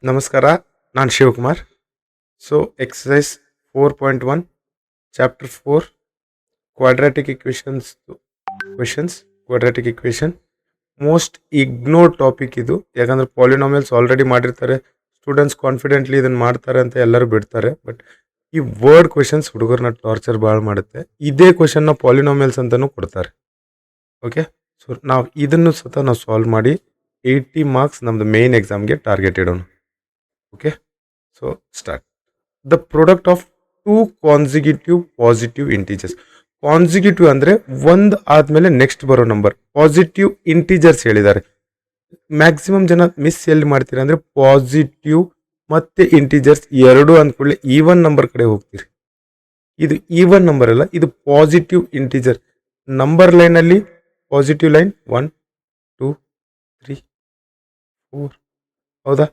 ನಮಸ್ಕಾರ, ನಾನು Shivakumar. So exercise 4.1 chapter 4 quadratic equation most ignore topic ಇದು. ಯಾಕಂದರೆ ಪಾಲಿನಾಮಿಯಲ್ಸ್ ಆಲ್ರೆಡಿ ಮಾಡಿರ್ತಾರೆ, ಸ್ಟೂಡೆಂಟ್ಸ್ ಕಾನ್ಫಿಡೆಂಟ್ಲಿ ಇದನ್ನು ಮಾಡ್ತಾರೆ ಅಂತ ಎಲ್ಲರೂ ಬಿಡ್ತಾರೆ. ಬಟ್ ಈ ವರ್ಡ್ ಕ್ವೆಶನ್ಸ್ ಹುಡುಗರನ್ನ ಟಾರ್ಚರ್ ಭಾಳ ಮಾಡುತ್ತೆ. ಇದೇ ಕ್ವೆಶನ್ನ ಪಾಲಿನಾಮಿಯಲ್ಸ್ ಅಂತಲೂ ಕೊಡ್ತಾರೆ. ಓಕೆ, ಸೊ ನಾವು ಇದನ್ನು ನಾವು ಸಾಲ್ವ್ ಮಾಡಿ 80 ಮಾರ್ಕ್ಸ್ ನಮ್ಮದು ಮೇನ್ ಎಕ್ಸಾಮ್ಗೆ ಟಾರ್ಗೆಟ್ ಇಡೋಣ. Okay, so start. The product of two consecutive positive integers. Consecutive ಅಂದರೆ ಒಂದು ಆದಮೇಲೆ ನೆಕ್ಸ್ಟ್ ಬರೋ ನಂಬರ್. ಪಾಸಿಟಿವ್ ಇಂಟೀಜರ್ಸ್ ಹೇಳಿದ್ದಾರೆ. ಮ್ಯಾಕ್ಸಿಮಮ್ ಜನ ಮಿಸ್ ಎಲ್ಲಿ ಮಾಡ್ತೀರಾ ಅಂದರೆ ಪಾಸಿಟಿವ್ ಮತ್ತು ಇಂಟೀಜರ್ಸ್ ಎರಡು ಅಂದ್ಕೊಳ್ಳಿ ಈವನ್ ನಂಬರ್ ಕಡೆ ಹೋಗ್ತೀರಿ. ಇದು ಈವನ್ ನಂಬರ್ ಅಲ್ಲ, ಇದು ಪಾಸಿಟಿವ್ ಇಂಟೀಜರ್. ನಂಬರ್ ಲೈನಲ್ಲಿ ಪಾಸಿಟಿವ್ ಲೈನ್ 1 2 3 4, ಹೌದಾ?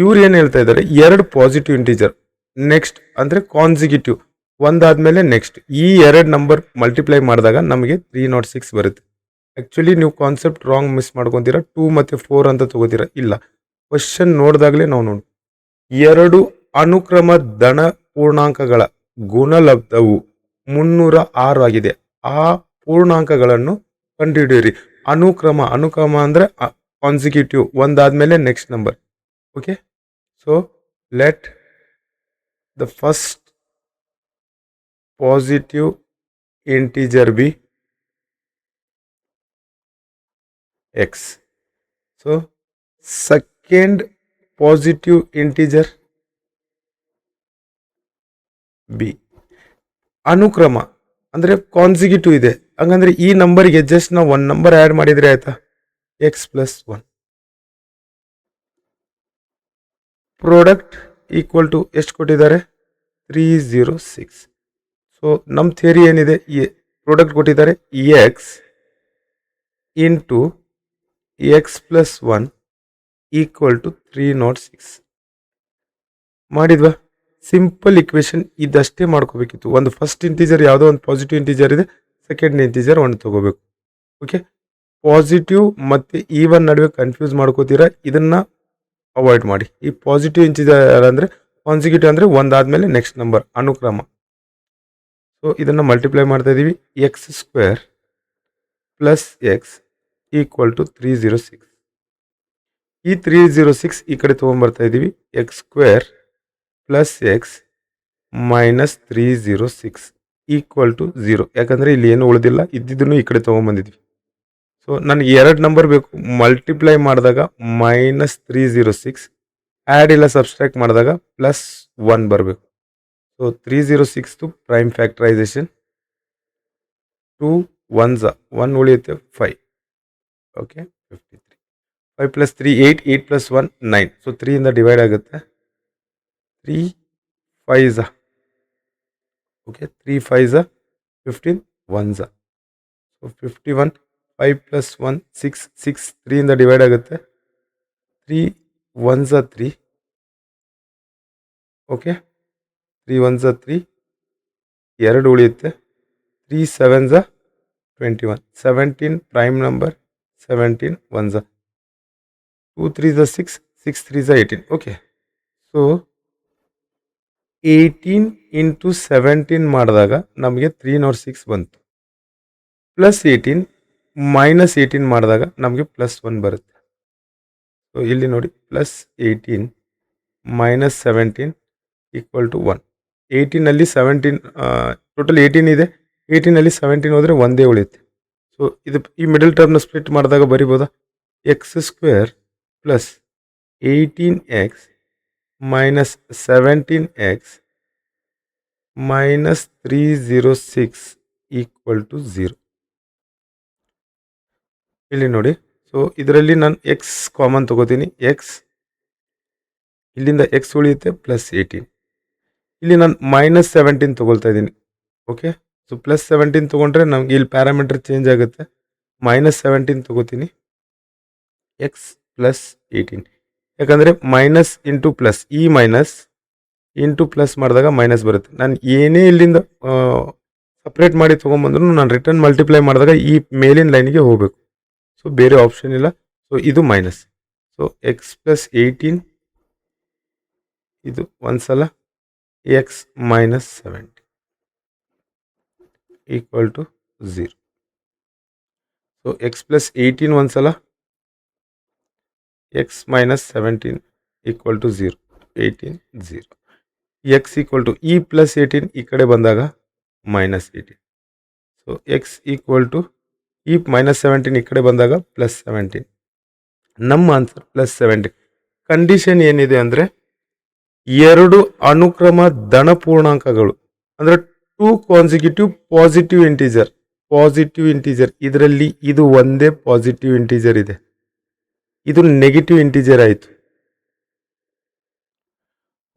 ಇವ್ರು ಏನು ಹೇಳ್ತಾ ಇದ್ದಾರೆ, ಎರಡು ಪಾಸಿಟಿವ್ ಇಂಟೀಜರ್ ನೆಕ್ಸ್ಟ್ ಅಂದರೆ ಕಾನ್ಸಿಕ್ಯೂಟಿವ್ ಒಂದಾದ್ಮೇಲೆ ನೆಕ್ಸ್ಟ್, ಈ ಎರಡು ನಂಬರ್ ಮಲ್ಟಿಪ್ಲೈ ಮಾಡಿದಾಗ ನಮಗೆ 306 ಬರುತ್ತೆ. ಆ್ಯಕ್ಚುಲಿ ನೀವು ಕಾನ್ಸೆಪ್ಟ್ ರಾಂಗ್ ಮಿಸ್ ಮಾಡ್ಕೊತೀರಾ, 2 ಮತ್ತು 4 ಅಂತ ತಗೋತೀರಾ. ಇಲ್ಲ, ಕ್ವಶನ್ ನೋಡಿದಾಗಲೇ ನಾವು ನೋಡಿ, ಎರಡು ಅನುಕ್ರಮ ಧನ ಪೂರ್ಣಾಂಕಗಳ ಗುಣಲಬ್ಧವು 306 ಆಗಿದೆ. ಆ ಪೂರ್ಣಾಂಕಗಳನ್ನು ಕಂಡುಹಿಡಿಯಿರಿ. ಅನುಕ್ರಮ ಅಂದರೆ ಕಾನ್ಸಿಕ್ಯೂಟಿವ್ ಒಂದಾದ್ಮೇಲೆ next number. Okay, so let the first positive integer be x. So second positive integer b. ಅನುಕ್ರಮ ಅಂದರೆ ಕಾನ್ಸಿಕ್ಯೂಟಿವ್ ಇದೆ, ಹಂಗಂದ್ರೆ ಈ ನಂಬರ್ಗೆ ಜಸ್ಟ್ ನಾವು ಒಂದು ನಂಬರ್ ಆ್ಯಡ್ ಮಾಡಿದರೆ ಆಯ್ತಾ, x+1. ಪ್ರಾಡಕ್ಟ್ ಈಕ್ವಲ್ ಟು ಎಷ್ಟು ಕೊಟ್ಟಿದ್ದಾರೆ, 306. ಸೊ ನಮ್ಮ ಥಿಯರಿ ಏನಿದೆ, ಪ್ರಾಡಕ್ಟ್ ಕೊಟ್ಟಿದ್ದಾರೆ x into x+1 equal to 306 ಮಾಡಿದ್ವಾ? ಸಿಂಪಲ್ ಇಕ್ವೇಶನ್ ಇದಷ್ಟೇ ಮಾಡ್ಕೋಬೇಕಿತ್ತು. ಒಂದು ಫಸ್ಟ್ ಇಂಟೀಜರ್ ಯಾವುದೋ ಒಂದು ಪಾಸಿಟಿವ್ ಇಂಟೀಜರ್ ಇದೆ, ಸೆಕೆಂಡ್ ಇಂಟೀಜರ್ ಒಂದು ತಗೋಬೇಕು. ಓಕೆ, ಪಾಸಿಟಿವ್ ಮತ್ತು ಈವನ್ ನಡುವೆ ಕನ್ಫ್ಯೂಸ್ ಮಾಡ್ಕೋತೀರಾ, ಇದನ್ನು ಅವಾಯ್ಡ್ ಮಾಡಿ. ಈ ಪಾಸಿಟಿವ್ ಇಂಟೀಜರ್ ಅಂದರೆ ಕಾನ್ಸಿಕ್ಯೂಟಿವ್ ಅಂದರೆ ಒಂದಾದ್ಮೇಲೆ ನೆಕ್ಸ್ಟ್ ನಂಬರ್, ಅನುಕ್ರಮ. ಸೊ ಇದನ್ನು ಮಲ್ಟಿಪ್ಲೈ ಮಾಡ್ತಾ ಇದ್ದೀವಿ. x² plus X equal to 306. ಈ 306 ಈ ಕಡೆ ತೊಗೊಂಬರ್ತಾ ಇದ್ದೀವಿ. x² plus x minus 306 equal to 0. ಯಾಕಂದರೆ ಇಲ್ಲಿ ಏನು ಉಳಿದಿಲ್ಲ, ಇದ್ದಿದ್ದನ್ನು ಈ ಕಡೆ ತೊಗೊಂಬಂದಿದ್ವಿ. ಸೊ ನನಗೆ ಎರಡು ನಂಬರ್ ಬೇಕು, ಮಲ್ಟಿಪ್ಲೈ ಮಾಡಿದಾಗ -306, ಆ್ಯಡ್ ಇಲ್ಲ ಸಬ್ಸ್ಟ್ರಾಕ್ಟ್ ಮಾಡಿದಾಗ +1 ಬರಬೇಕು. ಸೊ 306 ಪ್ರೈಮ್ ಫ್ಯಾಕ್ಟರೈಸೇಷನ್, 2 1s 1 ಉಳಿಯುತ್ತೆ 5. ಓಕೆ, 53. 5 + 3 8, 8 + 1 9. ಸೊ 3 ಡಿವೈಡ್ ಆಗುತ್ತೆ. 3 5s, okay, 3 5s 15, 1s. So 51. 5 + 1 6, 6 3 divide ಆಗುತ್ತೆ. 3 1s 3, ಓಕೆ, 3 1s 3, 2 ಉಳಿಯುತ್ತೆ. 3 7s 21, 17 prime number, 17 1s, 2 3s 6, 6 3s 18. Okay, so 18 × 17 ಮಾಡಿದಾಗ ನಮಗೆ 306 ಬಂತು. +18 -18 ಮಾಡಿದಾಗ ನಮಗೆ +1 ಬರುತ್ತೆ. ಸೊ ಇಲ್ಲಿ ನೋಡಿ, +18 -17 ಈಕ್ವಲ್ ಟು 1. 18ನಲ್ಲಿ 17, ಟೋಟಲ್ 18 ಇದೆ. 18ನಲ್ಲಿ 17 ಹೋದರೆ ಒಂದೇ ಉಳಿಯುತ್ತೆ. ಸೊ ಇದು ಈ ಮಿಡಲ್ ಟರ್ಮ್ನ ಸ್ಪ್ಲಿಟ್ ಮಾಡಿದಾಗ ಬರಿಬೋದಾ, x² plus 18x minus 17x minus 306 equal to 0. ಇಲ್ಲಿ ನೋಡಿ, ಸೊ ಇದರಲ್ಲಿ ನಾನು ಎಕ್ಸ್ ಕಾಮನ್ ತಗೋತೀನಿ. ಎಕ್ಸ್ ಇಲ್ಲಿಂದ ಎಕ್ಸ್ ಉಳಿಯುತ್ತೆ, +18. ಇಲ್ಲಿ ನಾನು -17 ತೊಗೊಳ್ತಾ ಇದ್ದೀನಿ. ಓಕೆ, ಸೊ +17 ತೊಗೊಂಡ್ರೆ ನಮಗೆ ಇಲ್ಲಿ ಪ್ಯಾರಾಮೀಟರ್ ಚೇಂಜ್ ಆಗುತ್ತೆ. -17 ತೊಗೋತೀನಿ, ಎಕ್ಸ್ +18. ಯಾಕಂದರೆ ಮೈನಸ್ ಇಂಟು ಪ್ಲಸ್, ಈ ಮೈನಸ್ ಇಂಟು ಪ್ಲಸ್ ಮಾಡಿದಾಗ ಮೈನಸ್ ಬರುತ್ತೆ. ನಾನು ಏನೇ ಇಲ್ಲಿಂದ ಸಪ್ರೇಟ್ ಮಾಡಿ ತೊಗೊಂಬಂದ್ರೂ ನಾನು ರಿಟರ್ನ್ ಮಲ್ಟಿಪ್ಲೈ ಮಾಡಿದಾಗ ಈ ಮೇಲಿನ ಲೈನಿಗೆ ಹೋಗಬೇಕು. ಸೊ ಬೇರೆ ಆಪ್ಷನ್ ಇಲ್ಲ. ಸೊ ಇದು ಮೈನಸ್. ಸೊ x + 18 ಇದು ಒಂದ್ಸಲ x minus 70 equal to 0. So x plus 18 ಒಂದ್ಸಲ x minus 17 equal to 0. 18 0. X equal to ಇ ಪ್ಲಸ್ 18 ಈ ಕಡೆ ಬಂದಾಗ minus 18. So x equal to ಇ ಮೈನಸ್ 17 ಈ ಕಡೆ ಬಂದಾಗ ಪ್ಲಸ್ 17. ನಮ್ಮ ಆನ್ಸರ್ ಪ್ಲಸ್ 70. ಕಂಡೀಷನ್ ಏನಿದೆ ಅಂದರೆ ಎರಡು ಅನುಕ್ರಮ ಧನ ಪೂರ್ಣಾಂಕಗಳು ಅಂದರೆ 2 ಕಾನ್ಸಿಕ್ಯೂಟಿವ್ ಪಾಸಿಟಿವ್ ಇಂಟೀಜರ್ ಇದರಲ್ಲಿ ಇದು ಒಂದೇ ಪಾಸಿಟಿವ್ ಇಂಟೀಜರ್ ಇದೆ, ಇದು ನೆಗೆಟಿವ್ ಇಂಟೀಜರ್ ಆಯಿತು.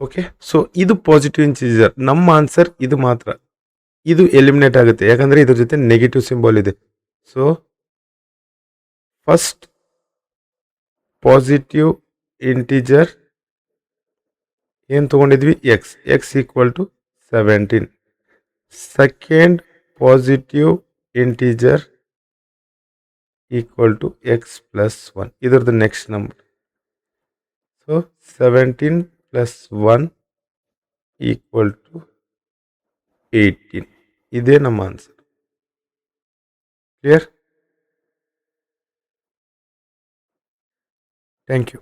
ಓಕೆ, ಸೊ ಇದು ಪಾಸಿಟಿವ್ ಇಂಟೀಜರ್. ನಮ್ಮ ಆನ್ಸರ್ ಇದು ಮಾತ್ರ, ಇದು ಎಲಿಮಿನೇಟ್ ಆಗುತ್ತೆ ಯಾಕಂದರೆ ಇದ್ರ ಜೊತೆ ನೆಗೆಟಿವ್ ಸಿಂಬಲ್ ಇದೆ. ಸೊ ಫಸ್ಟ್ ಪಾಸಿಟಿವ್ ಇಂಟೀಜರ್ ಏನು ತೊಗೊಂಡಿದ್ವಿ, x equal to 17. Second positive integer equal to x plus 1. ಇದರದ್ದು next number. So 17 plus 1 equal to 18. ಇದೇ ನಮ್ಮ ಆನ್ಸರ್. ಕ್ಲಿಯರ್? Thank you.